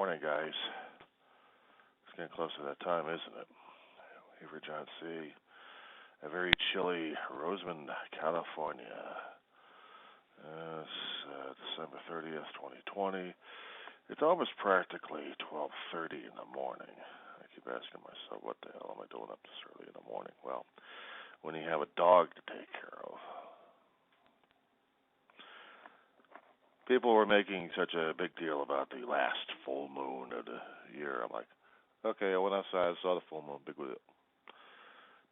morning, guys. It's getting close to that time, isn't it? Here John C. A very chilly Roseman, California. It's December 30th, 2020. It's almost practically 12:30 in the morning. I keep asking myself, what the hell am I doing up this early in the morning? Well, when you have a dog to take care of. People were making such a big deal about the last full moon of the year. I'm like, okay, I went outside, saw the full moon, big deal.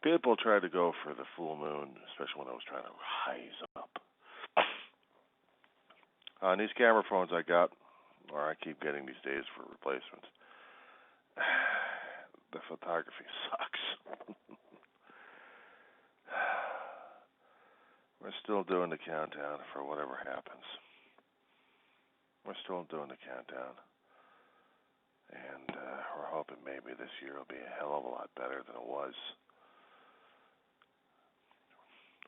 People tried to go for the full moon, especially when I was trying to rise up. On these camera phones I got, or I keep getting these days for replacements, the photography sucks. We're still doing the countdown for whatever happens. We're still doing the countdown. And we're hoping maybe this year will be a hell of a lot better than it was.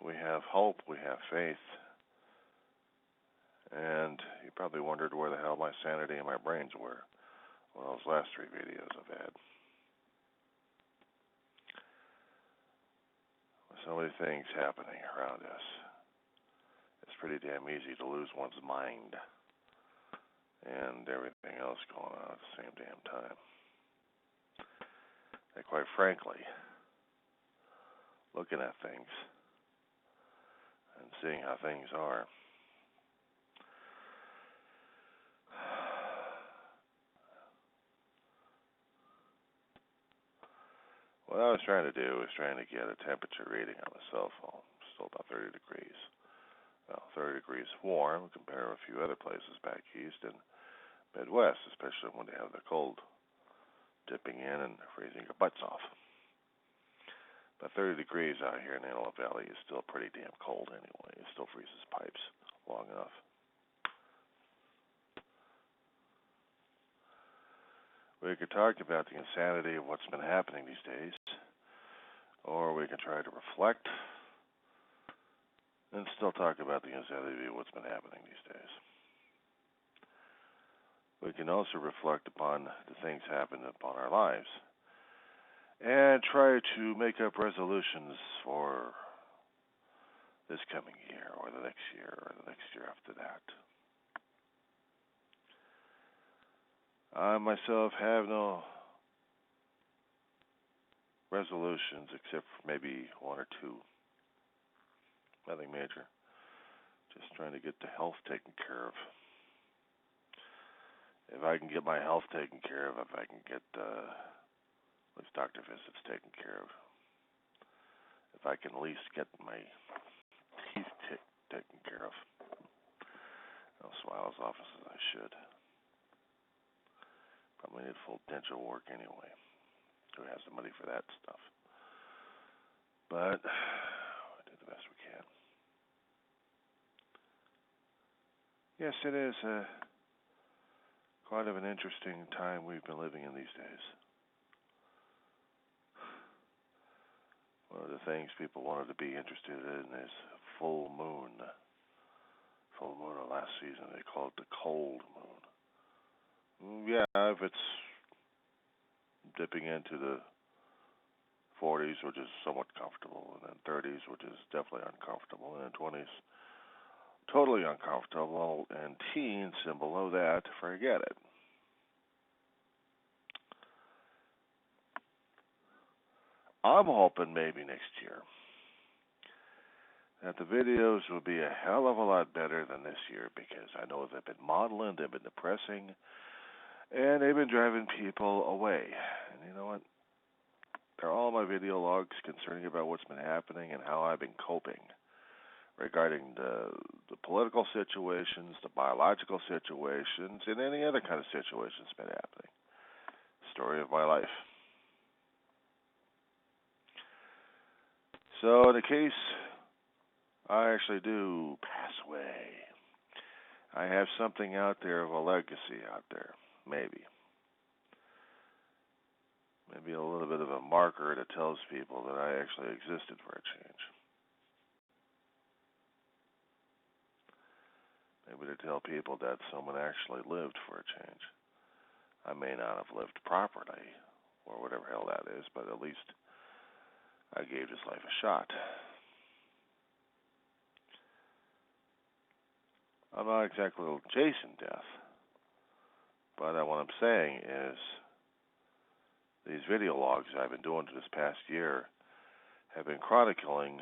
We have hope, we have faith. And you probably wondered where the hell my sanity and my brains were on those last 3 videos I've had. So many things happening around us. It's pretty damn easy to lose one's mind and everything else going on at the same damn time. And quite frankly, looking at things and seeing how things are, what I was trying to do was trying to get a temperature reading on the cell phone. Still about 30 degrees. Well, 30 degrees warm compared to a few other places back east and Midwest, especially when they have the cold dipping in and freezing your butts off. But 30 degrees out here in the Antelope Valley is still pretty damn cold anyway. It still freezes pipes long enough. We could talk about the insanity of what's been happening these days, or we can try to reflect and still talk about the insanity of what's been happening these days. We can also reflect upon the things happening upon our lives and try to make up resolutions for this coming year or the next year or the next year after that. I myself have no resolutions except for maybe 1 or 2. Nothing major. Just trying to get the health taken care of. If I can get my health taken care of, if I can get those doctor visits taken care of, if I can at least get my teeth taken care of, I'll smile as often as I should. Probably need full dental work anyway. Who has the money for that stuff? But we do the best we can. Yes, it is quite of an interesting time we've been living in these days. One of the things people wanted to be interested in is full moon. Full moon of last season, they called it the cold moon. Yeah, if it's dipping into the 40s, which is somewhat comfortable, and then 30s, which is definitely uncomfortable, and then 20s, totally uncomfortable, and teens and below that, forget it. I'm hoping maybe next year that the videos will be a hell of a lot better than this year, because I know they've been maudlin, they've been depressing, and they've been driving people away. And you know what? They're all my video logs concerning about what's been happening and how I've been coping regarding the political situations, the biological situations, and any other kind of situation that's been happening. Story of my life. So in the case I actually do pass away, I have something out there of a legacy out there, maybe. Maybe a little bit of a marker that tells people that I actually existed for a change. Maybe to tell people that someone actually lived for a change. I may not have lived properly, or whatever hell that is, but at least I gave his life a shot. I'm not exactly chasing death, but what I'm saying is these video logs I've been doing this past year have been chronicling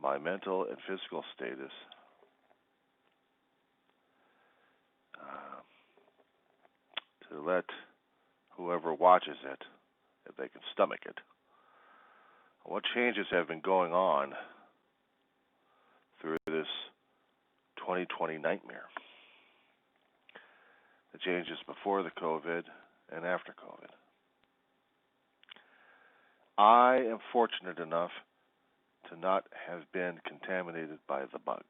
my mental and physical status to let whoever watches it, if they can stomach it, what changes have been going on through this 2020 nightmare. The changes before the COVID and after COVID. I am fortunate enough to not have been contaminated by the bug.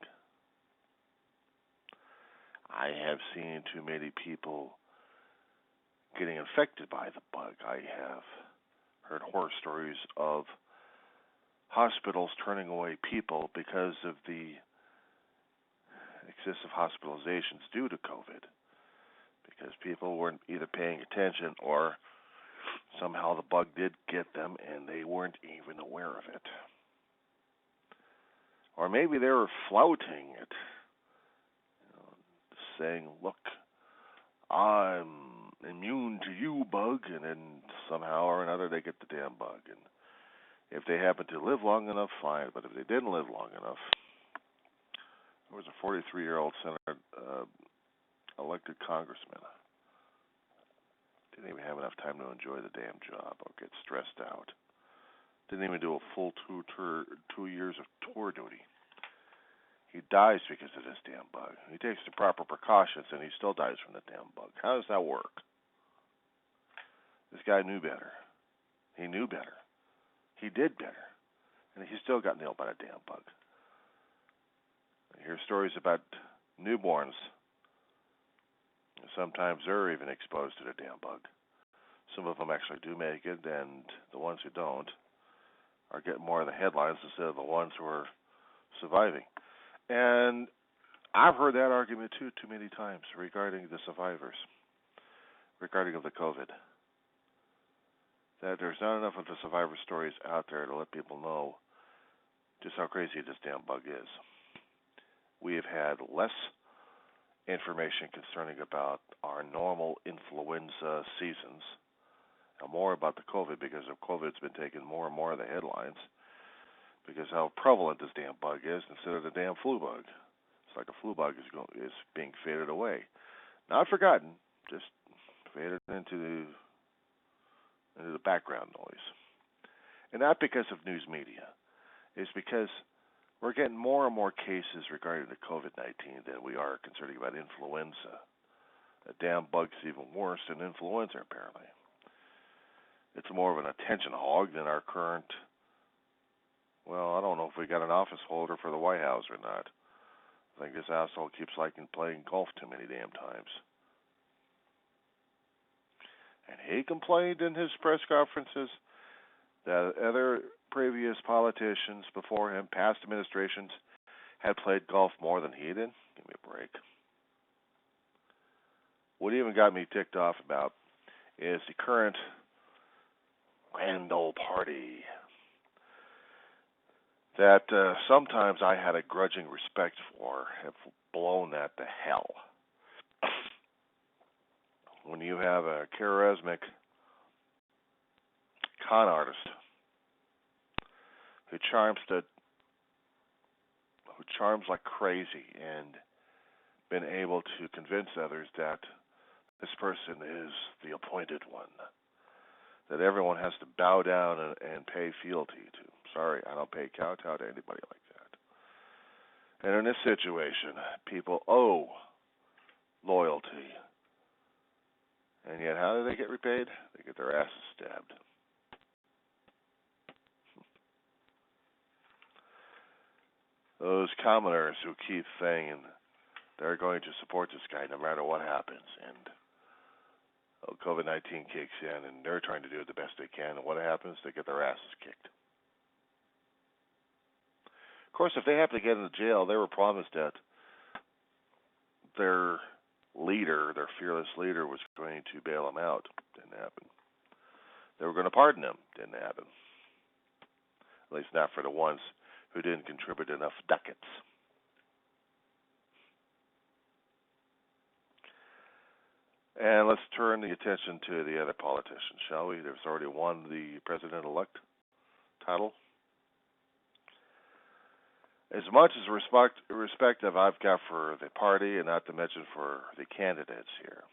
I have seen too many people getting infected by the bug. I have heard horror stories of hospitals turning away people because of the excessive hospitalizations due to COVID, because people weren't either paying attention or somehow the bug did get them and they weren't even aware of it. Or maybe they were flouting it, saying, look, I'm immune to you, bug, and then somehow or another they get the damn bug. And if they happen to live long enough, fine, but if they didn't live long enough, there was a 43-year-old senator, elected congressman. Didn't even have enough time to enjoy the damn job or get stressed out. Didn't even do a full 2 years of tour duty. He dies because of this damn bug. He takes the proper precautions and he still dies from the damn bug. How does that work? This guy knew better. He knew better. He did better. And he still got nailed by the damn bug. I hear stories about newborns. Sometimes they're even exposed to the damn bug. Some of them actually do make it, and the ones who don't are getting more of the headlines instead of the ones who are surviving. And I've heard that argument too many times regarding the survivors, regarding of the COVID. That there's not enough of the survivor stories out there to let people know just how crazy this damn bug is. We have had less information concerning about our normal influenza seasons, and more about the COVID, because of COVID's been taking more and more of the headlines, because how prevalent this damn bug is instead of the damn flu bug. It's like a flu bug is being faded away. Not forgotten, just faded into the background noise. And not because of news media. It's because we're getting more and more cases regarding the COVID-19 than we are concerning about influenza. The damn bug's even worse than influenza, apparently. It's more of an attention hog than our current, well, I don't know if we got an office holder for the White House or not. I think this asshole keeps liking playing golf too many damn times. And he complained in his press conferences that other previous politicians before him, past administrations, had played golf more than he did. Give me a break. What even got me ticked off about is the current grand old party that sometimes I had a grudging respect for have blown that to hell. When you have a charismatic con artist who charms like crazy and been able to convince others that this person is the appointed one, that everyone has to bow down and pay fealty to. Sorry, I don't pay kowtow to anybody like that. And in this situation, people owe loyalty. And yet, how do they get repaid? They get their asses stabbed. Those commoners who keep saying they're going to support this guy no matter what happens, and COVID-19 kicks in, and they're trying to do the best they can, and what happens? They get their asses kicked. Of course, if they have to get into jail, they were promised that their leader, their fearless leader, was going to bail them out. Didn't happen. They were going to pardon him. Didn't happen. At least not for the ones who didn't contribute enough ducats. And let's turn the attention to the other politicians, shall we? There's already won the president-elect title. As much as respect I've got for the party, and not to mention for the candidates here,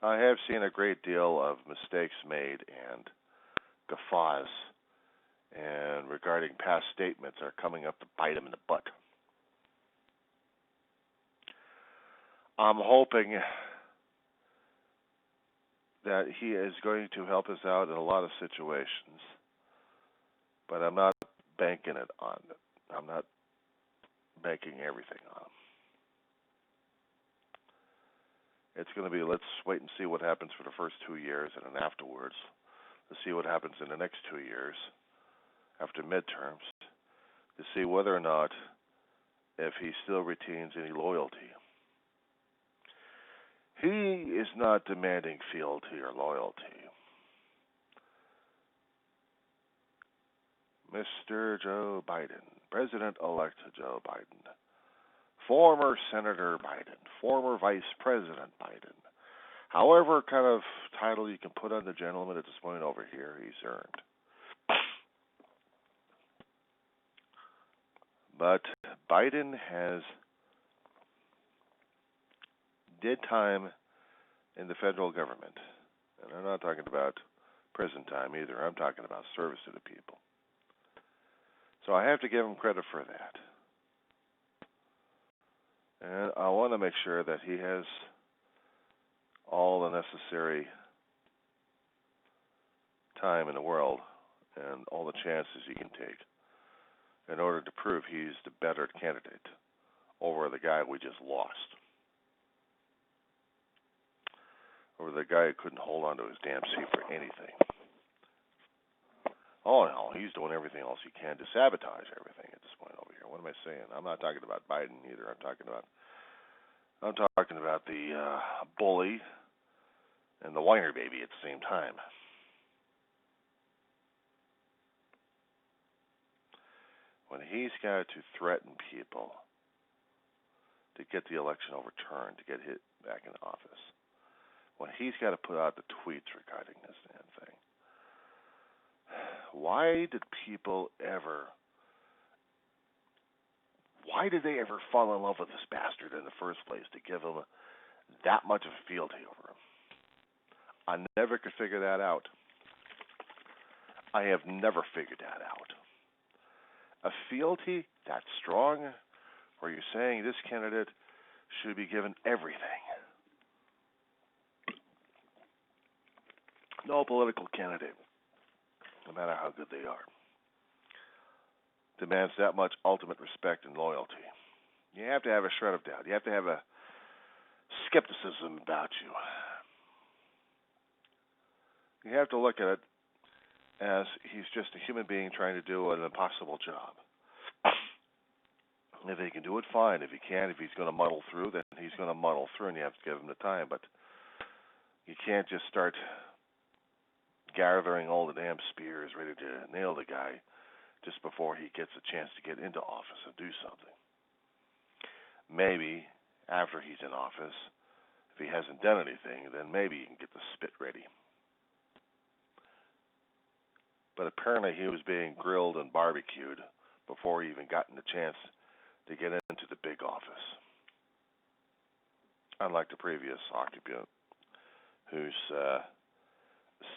I have seen a great deal of mistakes made and guffaws, and regarding past statements are coming up to bite him in the butt. I'm hoping that he is going to help us out in a lot of situations, but I'm not banking it on it. I'm not banking everything on him. It's going to be, let's wait and see what happens for the first 2 years, and then afterwards, let's see what happens in the next 2 years after midterms to see whether or not if he still retains any loyalty. He is not demanding fealty or loyalty. Mr. Joe Biden, President-elect Joe Biden, former Senator Biden, former Vice President Biden, however kind of title you can put on the gentleman at this point over here, he's earned. But Biden did time in the federal government. And I'm not talking about prison time either. I'm talking about service to the people. So I have to give him credit for that. And I want to make sure that he has all the necessary time in the world and all the chances he can take in order to prove he's the better candidate over the guy we just lost. Over the guy who couldn't hold on to his damn seat for anything. Oh no, he's doing everything else he can to sabotage everything at this point over here. What am I saying? I'm not talking about Biden either. I'm talking about the bully and the whiner baby at the same time. When he's got to threaten people to get the election overturned, to get hit back in office, when he's got to put out the tweets regarding this damn thing, why did they ever fall in love with this bastard in the first place to give him that much of fealty over him? I never could figure that out. I have never figured that out. A fealty that strong, where you're saying this candidate should be given everything. No political candidate, no matter how good they are, demands that much ultimate respect and loyalty. You have to have a shred of doubt. You have to have a skepticism about you. You have to look at it as he's just a human being trying to do an impossible job. If he can do it, fine. If he can't, if he's going to muddle through, then he's going to muddle through, and you have to give him the time. But you can't just start gathering all the damn spears ready to nail the guy just before he gets a chance to get into office and do something. Maybe after he's in office, if he hasn't done anything, then maybe you can get the spit ready. But apparently he was being grilled and barbecued before he even gotten the chance to get into the big office. Unlike the previous occupant, who's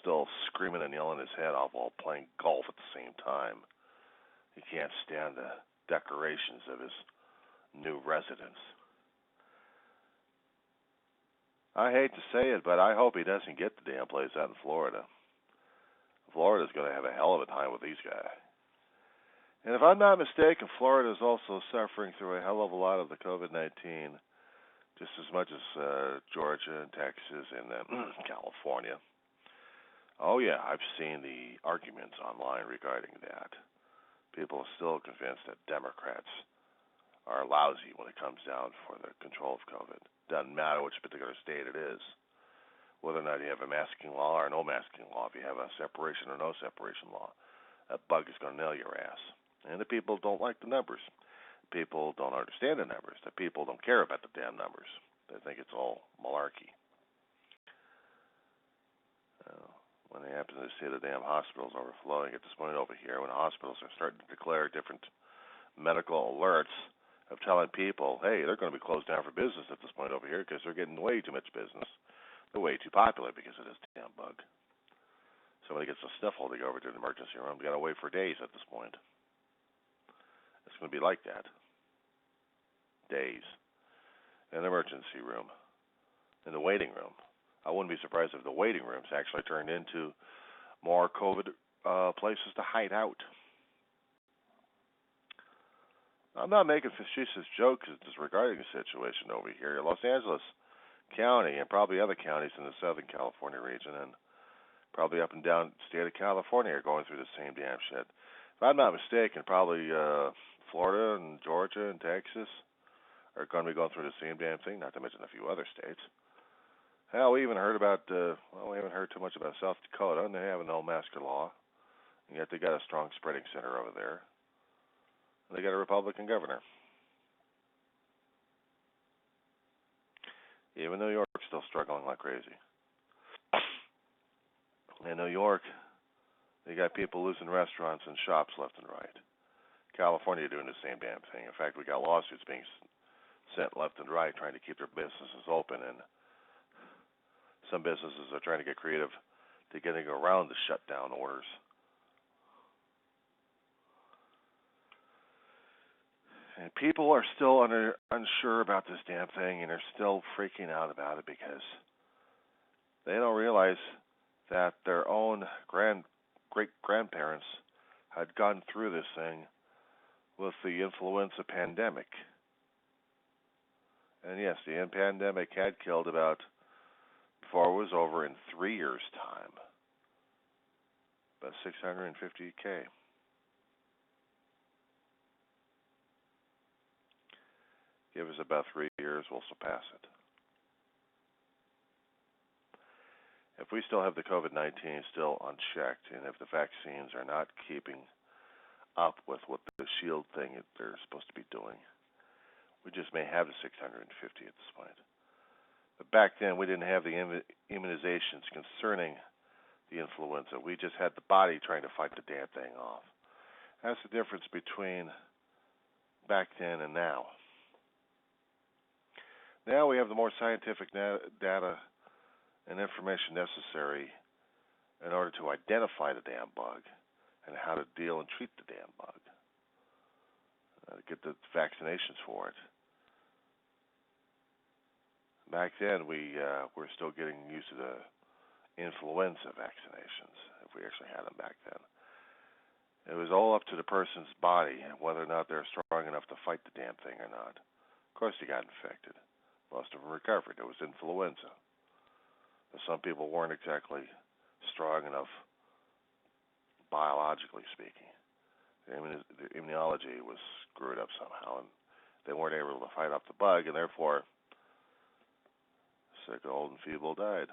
still screaming and yelling his head off while playing golf at the same time. He can't stand the decorations of his new residence. I hate to say it, but I hope he doesn't get the damn place out in Florida. Florida's going to have a hell of a time with these guys. And if I'm not mistaken, Florida is also suffering through a hell of a lot of the COVID-19, just as much as Georgia and Texas and California. Oh yeah, I've seen the arguments online regarding that. People are still convinced that Democrats are lousy when it comes down for the control of COVID. Doesn't matter which particular state it is, whether or not you have a masking law or no masking law. If you have a separation or no separation law, that bug is going to nail your ass. And the people don't like the numbers. People don't understand the numbers. The people don't care about the damn numbers. They think it's all malarkey. When they happen to see the damn hospitals overflowing at this point over here, when hospitals are starting to declare different medical alerts of telling people, hey, they're going to be closed down for business at this point over here because they're getting way too much business. They're way too popular because of this damn bug. Somebody gets a sniffle, they go over to the emergency room. They got to wait for days at this point. It's going to be like that. Days. In the emergency room. In the waiting room. I wouldn't be surprised if the waiting rooms actually turned into more COVID places to hide out. I'm not making facetious jokes regarding the situation over here. Los Angeles County and probably other counties in the Southern California region and probably up and down the state of California are going through the same damn shit. If I'm not mistaken, probably Florida and Georgia and Texas are going to be going through the same damn thing, not to mention a few other states. Hell, we even heard about, we haven't heard too much about South Dakota, and they have a no-masker law, and yet they got a strong spreading center over there. And they got a Republican governor. Even New York's still struggling like crazy. In New York, they got people losing restaurants and shops left and right. California doing the same damn thing. In fact, we got lawsuits being sent left and right trying to keep their businesses open, and some businesses are trying to get creative to getting around the shutdown orders. And people are still unsure about this damn thing, and they're still freaking out about it because they don't realize that their own great-grandparents had gone through this thing with the influenza pandemic. And yes, the pandemic had killed about, before it was over, in 3 years' time, about 650K. Give us about 3 years, we'll surpass it. If we still have the COVID-19 still unchecked, and if the vaccines are not keeping up with what the shield thing they're supposed to be doing, we just may have the 650 at this point. But back then, we didn't have the immunizations concerning the influenza. We just had the body trying to fight the damn thing off. That's the difference between back then and now. Now we have the more scientific data and information necessary in order to identify the damn bug and how to deal and treat the damn bug. Get the vaccinations for it. Back then, we're still getting used to the influenza vaccinations, if we actually had them back then. It was all up to the person's body and whether or not they're strong enough to fight the damn thing or not. Of course, they got infected. Most of them recovered. It was influenza. But some people weren't exactly strong enough, biologically speaking. The immunology was screwed up somehow, and they weren't able to fight off the bug, and therefore, sick, old, and feeble died.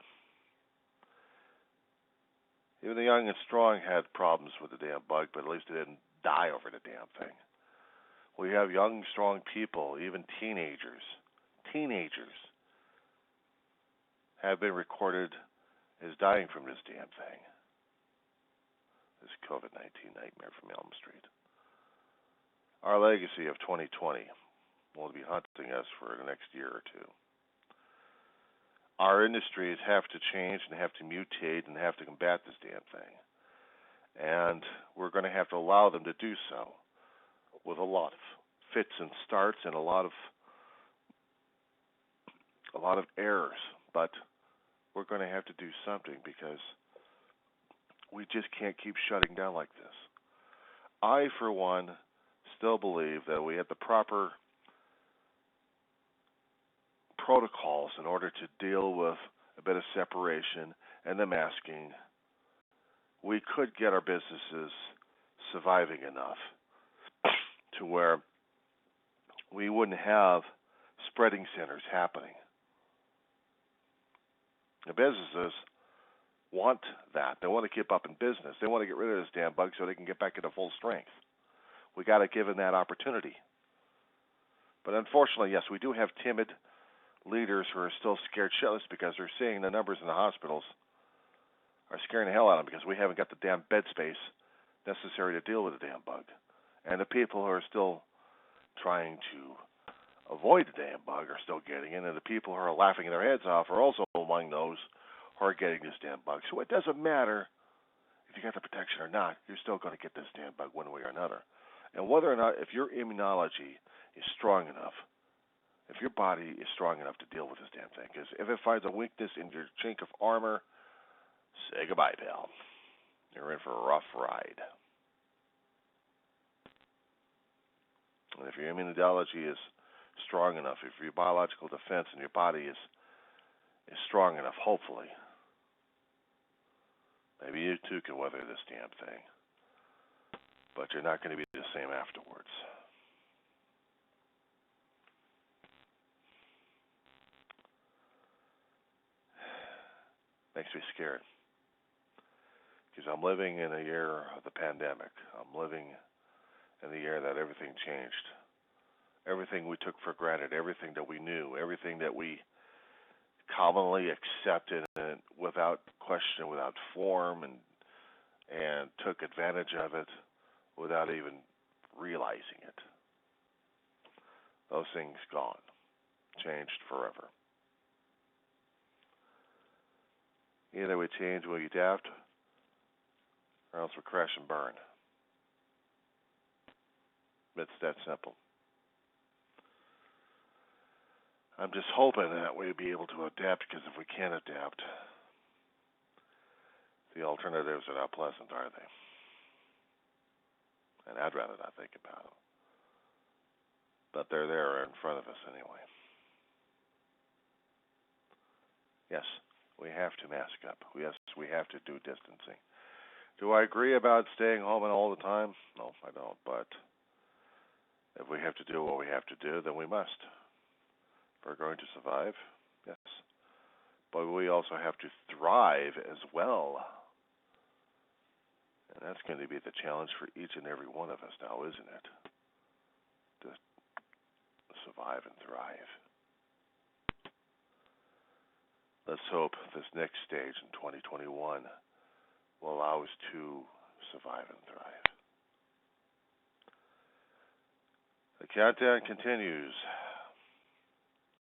Even the young and strong had problems with the damn bug, but at least they didn't die over the damn thing. We have young, strong people, even teenagers have been recorded as dying from this damn thing. This COVID-19 nightmare from Elm Street. Our legacy of 2020 will be haunting us for the next year or two. Our industries have to change and have to mutate and have to combat this damn thing. And we're going to have to allow them to do so with a lot of fits and starts and a lot of errors. But we're going to have to do something because we just can't keep shutting down like this. I, for one, still believe that we have the proper protocols in order to deal with a bit of separation and the masking. We could get our businesses surviving enough to where we wouldn't have spreading centers happening. The businesses want that. They want to keep up in business. They want to get rid of this damn bug so they can get back into full strength. We got to give them that opportunity. But unfortunately, yes, we do have timid leaders who are still scared shitless because they're seeing the numbers in the hospitals are scaring the hell out of them because we haven't got the damn bed space necessary to deal with the damn bug. And the people who are still trying to avoid the damn bug are still getting it, and the people who are laughing their heads off are also among those who are getting this damn bug. So it doesn't matter if you got the protection or not, you're still going to get this damn bug one way or another. And whether or not, if your immunology is strong enough, if your body is strong enough to deal with this damn thing, because if it finds a weakness in your chink of armor, say goodbye, pal. You're in for a rough ride. And if your immunology is strong enough, if your biological defense in your body is strong enough, hopefully, maybe you too can weather this damn thing. But you're not going to be the same afterwards. Makes me scared. Because I'm living in a year of the pandemic. I'm living in the year that everything changed. Everything we took for granted, everything that we knew, everything that we commonly accepted and without question, without form, and took advantage of it without even realizing it. Those things gone, changed forever. Either we change, we adapt, or else we crash and burn. It's that simple. I'm just hoping that we'll be able to adapt, because if we can't adapt, the alternatives are not pleasant, are they? And I'd rather not think about them. But they're there in front of us anyway. Yes, we have to mask up. Yes, we have to do distancing. Do I agree about staying home and all the time? No, I don't. But if we have to do what we have to do, then we must. If we're going to survive, yes. But we also have to thrive as well. And that's going to be the challenge for each and every one of us now, isn't it? To survive and thrive. Let's hope this next stage in 2021 will allow us to survive and thrive. The countdown continues.